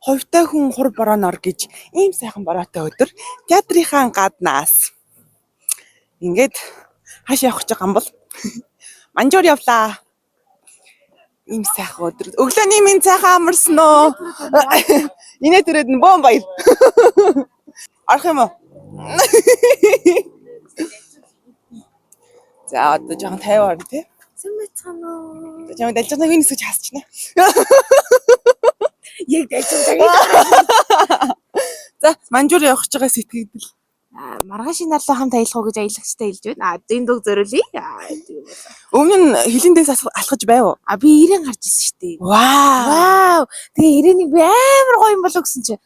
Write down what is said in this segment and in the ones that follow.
Хувьтай хүн хур бороо гэж ийм сайхан бороотой өдөр театрынхаа гаднаас ингээд хаш явах гэж байгаа юм бол манжуур явлаа. Ийм сайхан өдөр. Өглөөний минь цайхан амарсан уу? Инээ төрөд нь бом баяр. Арах юм уу? За одоо жоохон тайван тий. Сайн байцгаана уу? Жаа дэлжнэг энэ хэсэг хаасчихна. Яг дэлжнэг. За манжуур явах гэж байгаа сэтгэгдэл. Маргааш нарлаа хамт аялах уу гэж аялагчтай хэлж байна. Зин дог зориулъя. Өмнө нь хилэндээс алхаж байв уу? Би ирээн гарч ирсэн шүү дээ. Вау. Тэгээ ирээнийг би амар гоё юм болоо гэсэн чинь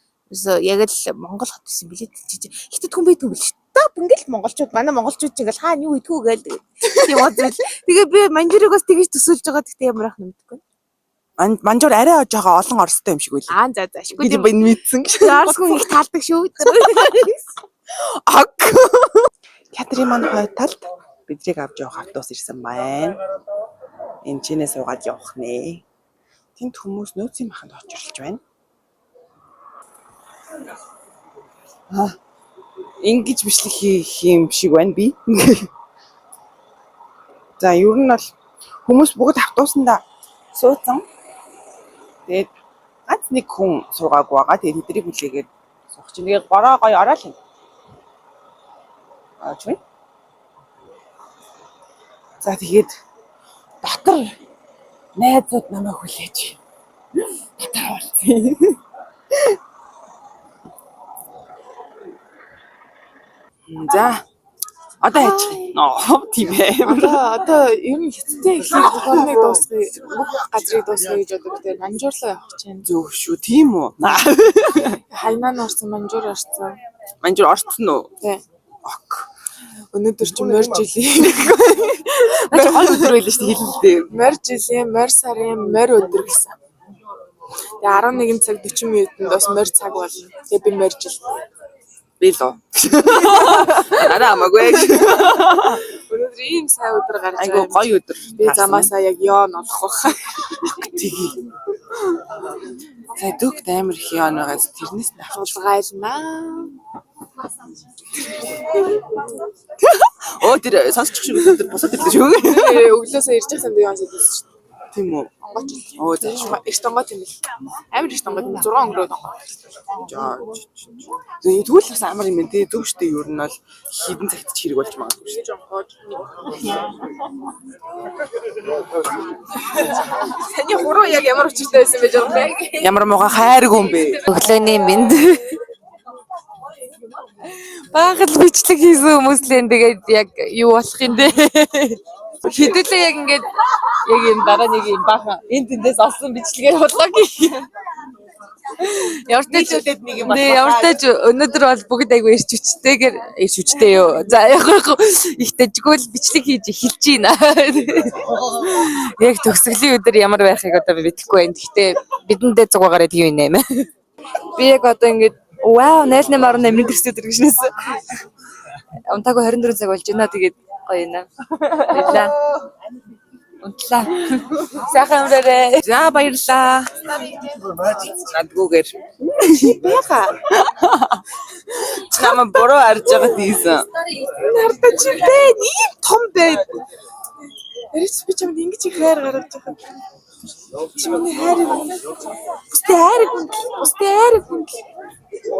яг л Монгол хот гэсэн билээ тийч. Хитэд хүн байдгүй биш. Ингээл монголчууд манай монголчууд ч ингээл хаана юу идэх үү гээл тийм бодвол. Тэгээ би манжуурыг бас тэгэж төсөөлж байгаа гэхдээ ямар ах нэмдэггүй. Манжуур арай жоохон олон орстой юм шиг үл. За шгүй тийм энэ мэдсэн. Орс хүн их таалдаг шүү. Аг. Катрин маань хойталд бидрийг авч явах автобус ирсэн байна. Энд чинээ суугаад явах нэ. Тэнд хүмүүс нөөцийн маханд очирлж байна. Ингэж бичлэг хийх юм шиг байна би. За ер нь бол хүмүүс бүгд автобусанда суудсан. Тэгээд ганц нэг хүн суугаагүй байгаа. Тэгээд тэднийг хүлээгээд суух чинь. Тэгээд бороо гоё ороод юм. Чүн. За тэгээд дотор найзууд намайг хүлээж. Дотор орсон. За одоо яач. Тийм ээ. Одоо ер нь хэцтэй ихлийг хормыг дуусгая. Бүх газрыг дуусгая гэж боддог. Тэгээ манжуурлаа явах гэж байна. Зөв шүү. Тийм үү? Хайнаа нь орсон, манжуур орсон. Манжуур орсон уу? Тий. Ок. Өнөөдөр чи морь жилийн. Наач гол өдөр байлаа шүү дээ хэлэлдээ. Морь жилийн, морь сарын, морь өдөр гэсэн. Тэгээ 11 цаг 40 минутанд бас морь цаг болно. Тэгээ би морь жил. Би л уу. Араа амаагүй. Өнөөдөр ийм сайн өдөр гарч байна. Айгу гоё өдөр. Би замаасаа яг ёон олох бах. Тгий. За дүүк амар их ёон байгаас тэрнээс нь Авчулгайлнаа. Оо тэр сонсчих шиг өдөр босоод ирлээ шүү. Өглөөсөө ирж байгаа юм яасан гэсэн. Тийм үү? Онгоч. Оо за. Их тонгот юм бэл. Амар их тонгот 6 өнгөрөөд байгаа. За тэгвэл бас амар юм байна тий. Зөв штэ ер нь бол хідэн цагт ч хэрэг болж магадгүй шүү. Таны хуруу яг ямар учиртай байсан бэ жоо бэ? Ямар муухай хайрг юм бэ? Өглөөний минь. Багт бичлэг хийсэн хүмүүс л энэ тэгээд яг юу болох юм бэ? Хэдүүлээ яг ингээд яг энэ дараа нэг юм бахан энэ тэндээс олсон бичлэгээ бодлоо гэх. Ямартай өнөөдөр бол бүгд айгүй ирч хүчтэйгээр юу. За яг их дэжгүүл бичлэг хийж эхэлж байна. Яг төгсгөлийн өдөр ямар байхыг одоо мэдэхгүй байна. Гэхдээ бидэндээ зүг байгаарэ тийм юм. Би яг одоо ингээд вау 08.8 гэрчтэй дэргэжнээс. Унтаагүй 24 цаг болж байна. Тэгээд гоё юм. Баярлаа. Унтлаа. Сайхан өрөөрэй. За баярлаа. Надгүйгээр. Бэха. Чамаа бороо арж байгаа тийсэн. Нартаа чи бэ? Ийм том бай. Эрич би чамд ингэж их хайр гаргаж байгаа. Чи миний хайрыг Бусдын хайрыг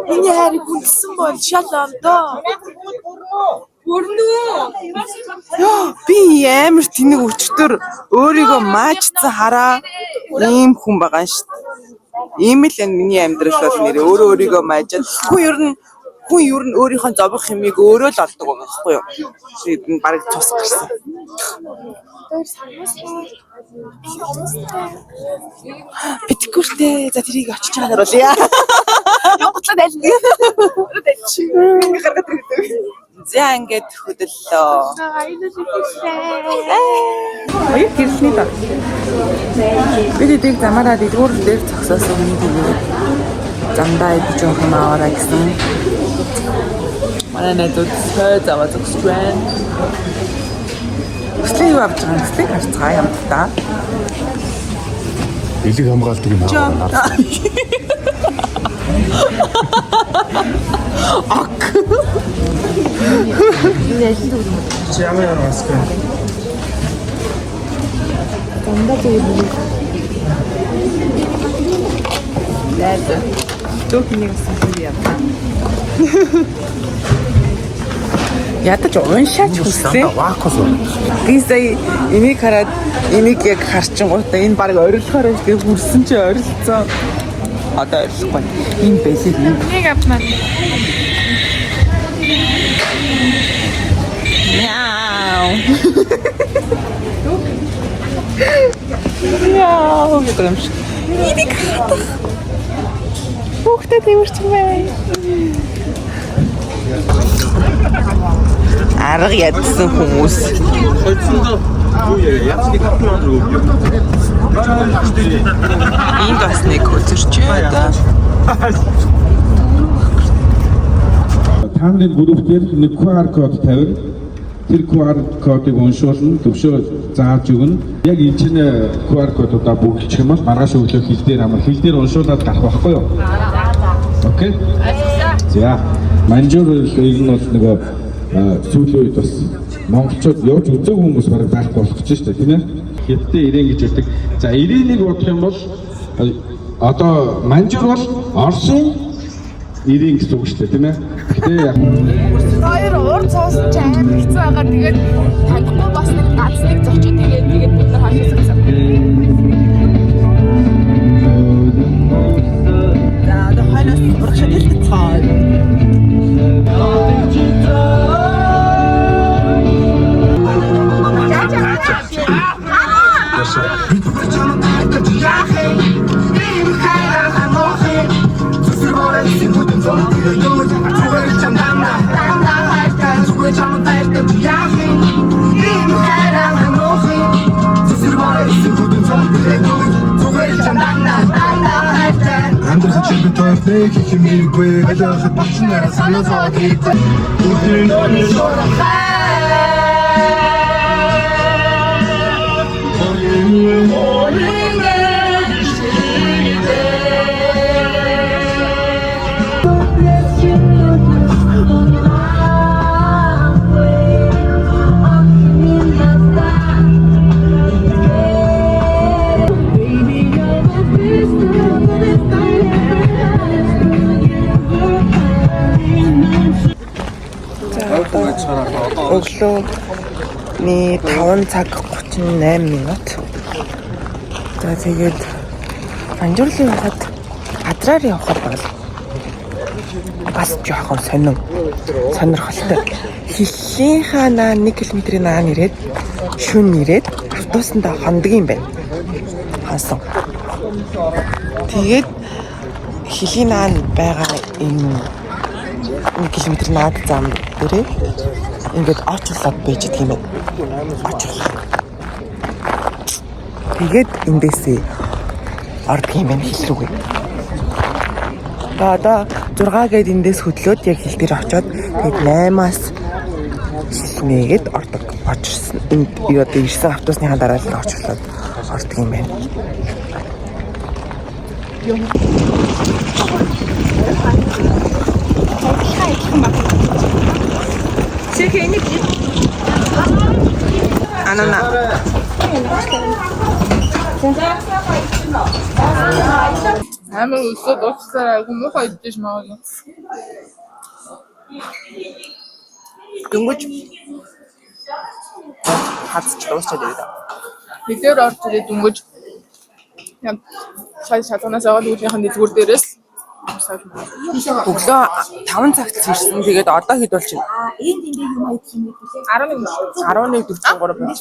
миний хайрыг хүндсэн бол шалондоо. Би амар тэнэг өчтөр өөрийгөө маачсан хараа ийм хүн байгаа шүү дээ. Ийм л энэ миний амьдрал бол нэр өөрийгөө маажаад хүн ер нь өөрийнхөө зовох юмыг өөрөө л олдог байгаа байхгүй юу? Тэгээд энэ бараг тус гарсан. Битгэвчтэй за тэрийг очиж чагаар болъё. Явтлаа дайлна. Гаргаад ирдэг. За ингээд хөдөллөө. Хоёр гэрэлний баг. Би дээг замаараа дэлгүүр дээр зогсоосон юм тэгээд замдаа идэж явах юм аваарай гэсэн. Манай найзууд сой заваа зогсож байна. Өслийн юу авч байгаа юм бэ? Харцгаа ямтаа. Элэг хамгаалдаг юм аа. Чи ямар ямар маск вэ? Ядаж уншаач хүслээ. Вакус. Би сая энийг хараад энийг яг харчингуудаа энэ баг орилохоор байж тэгээ хүрсэн чи орилцсон. Одоо орилохгүй. Энэ бэлэг юм. Нэг авмаа. Мяу. Мяу гэдэг юм шиг. Энийг хатах. Хүүхдээ тэрч бай. Арга ядсан хүмүүс. Хоцсондоо юу яа? Яцны капман руу. Энд бас нэг өдөрчөө да. Таамрын группээр нэг QR код тавина. Тэр QR кодыг уншуулна, төвшөө зааж өгнө. Яг энэ чинь QR кодуудаа бүгдчих юм бол маргааш өглөө хил дээр амар хил дээр уншуулад гарах байхгүй юу? Окей. За, манжуур ер нь бол нөгөө сүүлийн үед бас монголчууд явж үзээгүй хүмүүс бараг байхгүй болох гэж байна тийм ээ. Хэдтэй ирээн гэж өгдөг. За, ирээнийг бодох юм бол одоо манжуур бол Орсын ирээн гэсэн үг шүү дээ тийм ээ. Гэтэ яг Хоёр уур цус ч амар хэцүү байгаа. Тэгээд танихгүй бас нэг ганцныг зочид тэгээд бид нар хаашаас гэсэн. За одоо хойноос урагшаа хэлдэг цаа. Амьдрах чи битүүртэй хэмээгүй ялах бачнаа санаа зовоод ирдэг. Үгүй нөөний шорохай. Өглөөний 5 цаг 38 минут. За тэгээд манжуурлын хахад гадраар явхад бол бас жоохон сонирхолтой. Хиллийн хаанаа 1 км-ийн наан ирээд шүн ирээд автобусандаа хондог юм байна. Хасан. Тэгээд хилийн наан байгаа энэ 1 км наад зам дээрээ ингээд очлоод байж гэх юм байна. Очлоо. Тэгээд эндээсээ ордог юм байна хил рүүгээ. Одоо 6 гээд эндээс хөдлөөд яг хил дээр очиод тэгээд 8-аас нээгээд ордог. Очирсан. Энд одоо ирсэн автобусныхаа дараалал очлоод ордог юм байна. Анана. Амар өсөд уцсараа хүмүүхай идэж маа. Дөнгөж хацч дуусчаад ирээд. Бидээр орж ирээд дөнгөж яг шал шалганаас аваад үүлийнхэн дэлгүүр дээрээс Өглөө 5 цагт ирсэн. Тэгээд одоо хэд болж байна? Энд ингээ юм айдах юм бэ? 11:43 болж байна.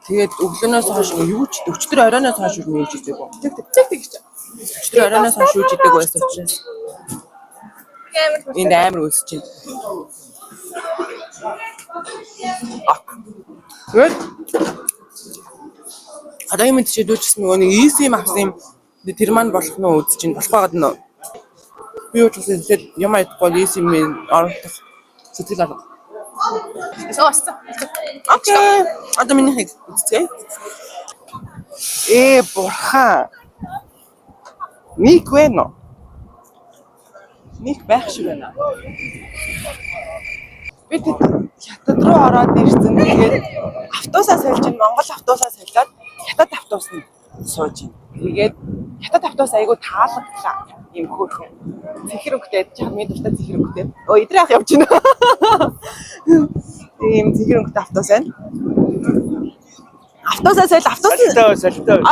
Тэгээд өглөөнөөс хойш юу ч 44 оройноос хойш юу нээж идэг вэ? тэг гэж. 44 оройноос хойш юу ч идэг байсан учраас энд амар өсөж байна. Good. Одоо юм тийшээдүүлчихсэн нөгөө нэг easy авсан юм. Тэр маань болох нь үз чинь болох байгаад нь. Би өөрөөсөө тэгээд юм айтахгүй easy минь оруулах сэтгэл алга. Сооцсон. Окей. Одоо миний хийг үзье. Бурхан. Мик вэно. Нэг байх шиг байна. Би хятад руу ороод ирсэн. Тэгээд автобусаа сольж ин Монгол автобусаа солиод хятад автобусанд сууж ин. Тэгээд хятад автобус айгу таалагдлаа. Ийм хөөрхөн. Цэхэр өнгөтэй хамгийн дуртай цэхэр өнгөтэй. Эдрээ ах явж байна. Ийм цэхэр өнгөтэй автобус байна. Автобусаа солиод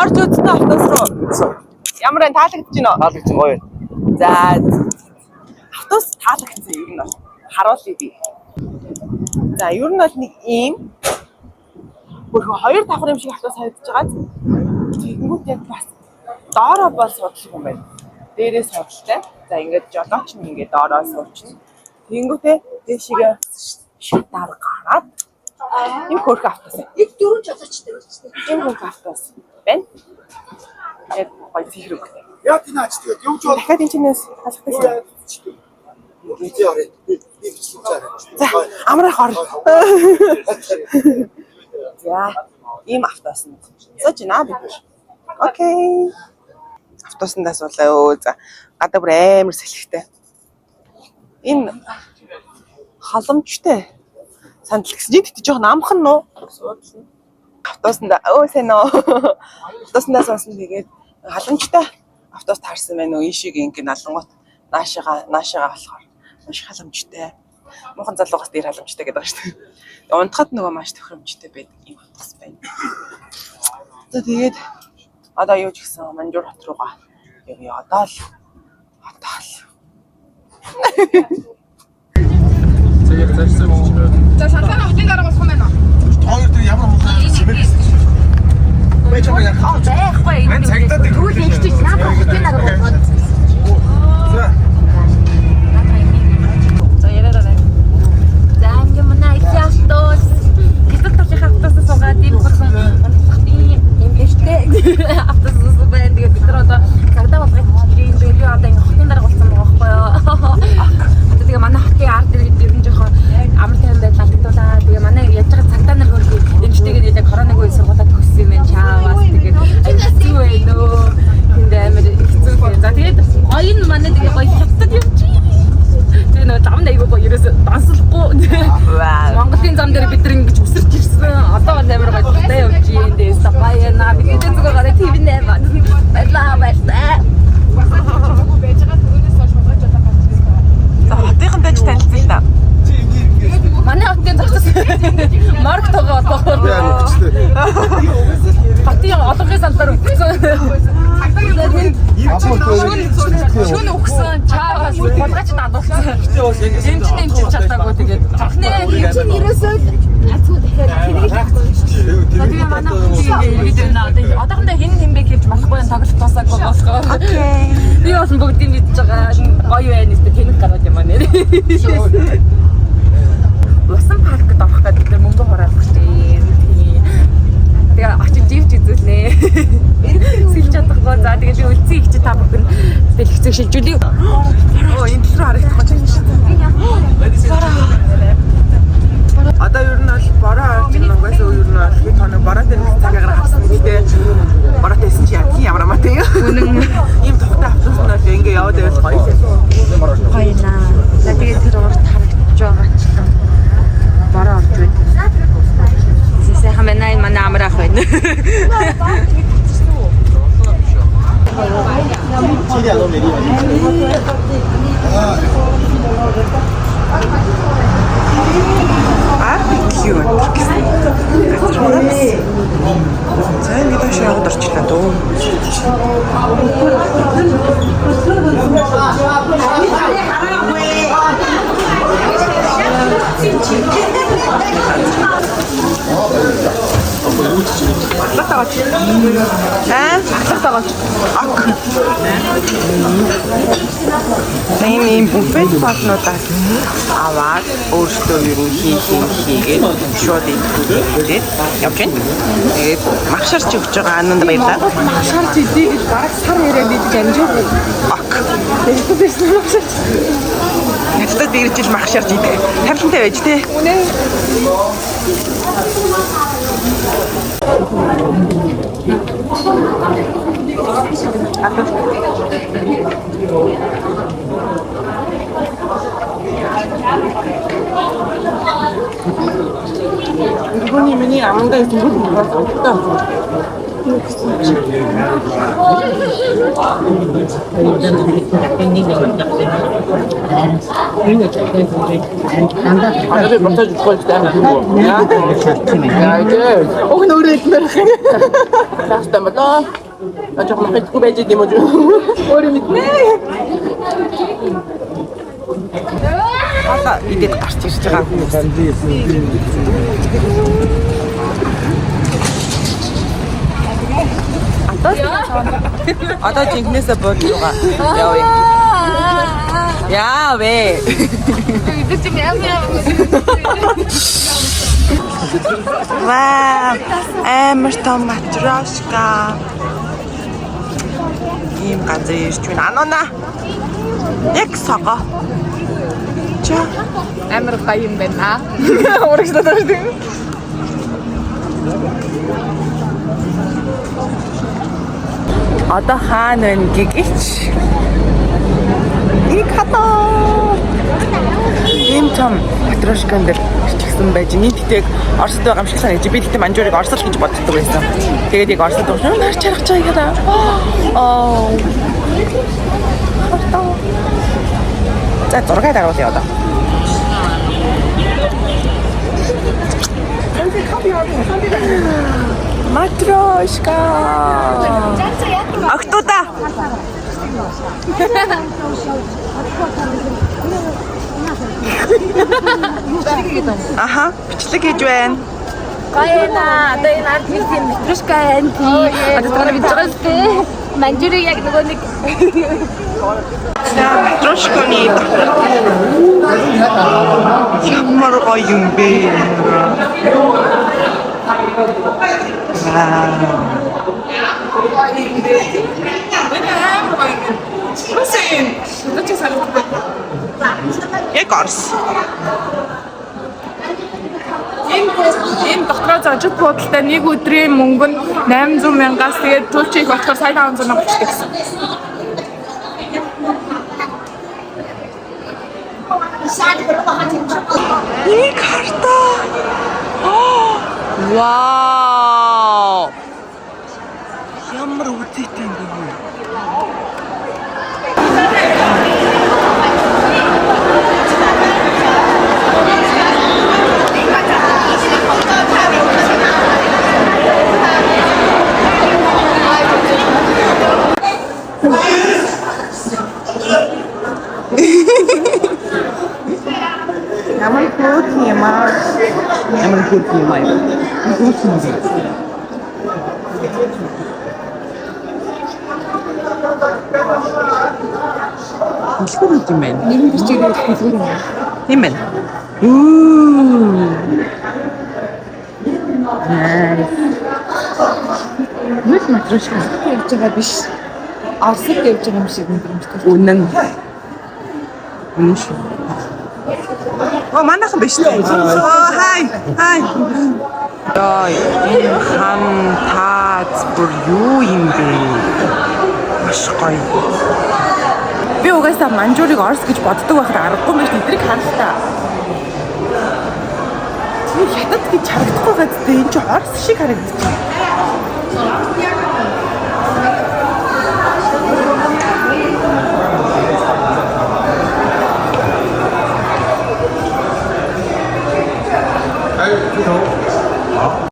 орж үзсэн автобус руу. Ямар энэ таалагдж байна уу? Таалагдсан гоё. За автобус таалагдсан юм нь харуулъя би. За ер нь бол нэг ийм бүрхүү 2 давхар юм шиг автобус харагдаж байгаа. Тэгэнгүүт яг бас доороо бол судлах юм байна. Дээрээ судлаа. За ингээд жолооч нь ингээд доороо суучна. Тэгэнгүүтээ дэшигээ шатаар гараад ийм хөрх автобус. Нэг 4 жолоочтой байсан. Ийм хөрх автобус байна. Яг гоё цэхэр өгтэй. Яг энэ ач тэгээд юу ч бол Дахиад энэ чинээс халахтай. үгүй орой. Би бичлэн чараа. За амрах ор. За ийм автобусанд сууж байна бид. Окей. Автобусандаас болоо өө за гадаа бүр амар сэлхтэй. Энэ халамжтай сандал гэсэн чинь тэгтээ жоохон амхан нуу. Автобусанда сайн нөө. Автобусандаас сонсон тэгээд халамжтай автобус таарсан байна уу? Ийшиг ингэ налангууд наашаага болохоор маш халамжтай. Мухан залуугаас дээр халамжтай гэдэг байна шүү дээ. Унтахад нөгөө маш тохиромжтой байдаг юм автобус байна. За тэгээд одоо юу ч гэсэн Манжуур хот руугаа одоо л. За шалтгаан хотын дараа болох юм байна. Хоёр дээр ямар муухай сэмэг. Бэ чамаа яг Зайхгүй. Тэгвэл их чиг наадах хотын дараа болгоод. За яриараа. За ингэ манай их автобус. Хятад талын автобусаас суугаад ийм болсон. Ийм дэштэй автобус байна. Тэгээд бид нар одоо цагдаа болгох юм бэ юу одоо ингэ хотын дараа болсон байгаа байхгүй юу? Тэгээ манай хотын ард ирээд юм жоохон амар тайван байдлаа татуулаа. Тэгээ манай яаж байгаа цагдаа нар хөргөө эмчтэйгээд яг коронавиг үе сургуулаад төгссөн юм байна. Чааваас тэгээд хэцүү байна өө. Тэнд амар хэцүү байна. За тэгээд гоё нь манай тэгээ гоё хятад юм чи. Тэгээ нөө зам дэйгөө гоё ерөөсө дансалахгүй. Монголын зам дээр бид нар ингэж өсөрч ирсэн. Одоо бол амар гоё тутаа явж юм дээ. Сапаяна бид зүгээр гараа ТV нэ байлаа. Хотынхан дэж танилцсан та. Манай хотын зочдос марк тоогоо одоо. Хотын олонхын сандар өгсөн. Шүн өгсөн чааваас болгож надуулсан. Эмчтэй чадаагүй тэгээд. Чин ерөөсөө хацгүй дахиад хэрэг Тэгээ манай хотын бид энэ одоохондоо хэн бэ гэж болохгүй тоглолт тусаагүй болохоор. Би бас бүгдийг мэдж байгаа. Гоё байна гэдэг тэнэг гараад юм аа нэр. Усан паркд орох гэдэг бид мөнгө хураалах штеп. Тэгээ очиж живж үзүүлнэ. Сэлж чадахгүй. За тэгээ би үлцэн их чи та бүхэн бэлгэцэг шилжүүлээ. Энэ төр харагдах гэж байна. Одоо ер нь бол бороо орж ирнэ угаасаа ер нь бол би тоног бороотой нэг цагаар хавсан гэхдээ бороотой исэн чи яах ямар амаатай юм. Ийм тухтай автобус нь бол ингээ яваад байвал гоё. Гоё наа. За тэгээ тэр урт харагдаж байгаа ч юм. Бороо орж байна. Сайхан байна энэ манай амраах байна. Барбекю гэсэн. За ингэ доош яваад орчлаа дөө. Батлагаач. Батлагаач. Ийм буфет батнуудаас аваад өөрсдөө ер нь хийгээд шууд идэх явж байна. Тэгээд магшаарч өгч байгаа ананд баярлаа. Магшаарч идэх гэж бараг сар яриад идэж амжаагүй. Тэгээд байсан магшаарч. Хятадд ирж ил магшаарч идэх. Тавилантай байж тээ. Үнэ. 이분이 миний амандаа зүйл байна. 아저씨 몇 살 줄 거지? 야 이제 오늘 우리 있으면 다시 한번 나 조금 뵙고 뵈지 니모 좀 우리 믿네. 아까 이게 гарч ирж байгаа хүмүүс. Одоо жинхнээсээ бод руугаа явъя. Яа вэ? Вау, амар том матрошка. Ийм газар ирж байна. Ануна. Яг сого. Ча. Амар гоё юм байна. Урагшлаад байгаа шүү дээ. Одоо хаана байна гэгч? Их хатаа. Ийм том матрошкан дээр бичсэн байж нийтдээ Оросд байгаа юм шиг санагдаж би тэгтээ манжуурыг орсол гэж боддог байсан. Тэгээд яг орсод байгаа юм харж харах чаа гэдэг. За зураг даруулъя одоо. Матрошка. А кто то? Аха, бичлэг хийж байна. Гоё наа. Одоо энэ ард нэг тийм матрошка анти. Одоо тэр бид байгаа шүү дээ. Манжурыг яг нөгөө нэг матрошканы ямар гоё юм бэ? Яг Орос. Энэ дотроо зожид буудалтай нэг өдрийн мөнгө нь 800 мянгаас тэгээд төлчих болохоор сая 500 болчихсон гэсэн. 이 карта. Вау. Ямар үдээтэй юм бэ? Ямар хөөх юм аа. Ямар хөөх юм аа. Илгүүр юм байна. Нэг бичгээр илгүүр юм. Тийм байна. Мэт матрошка явж байгаа биш. Оросд явж байгаа юм шиг юм. Үнэн. Үнэн шүү. Манайхан биш үү? Хай. Ой, энэ хан таац бүр юу юм бэ? Маш гоё. Би угаасаа манжуурыг Орос гэж боддог байхад аргагүй юм биш эдрийг харлаа. Энэ хятад гэж харагдахгүй гадтай энэ ч Орос шиг харагдчих.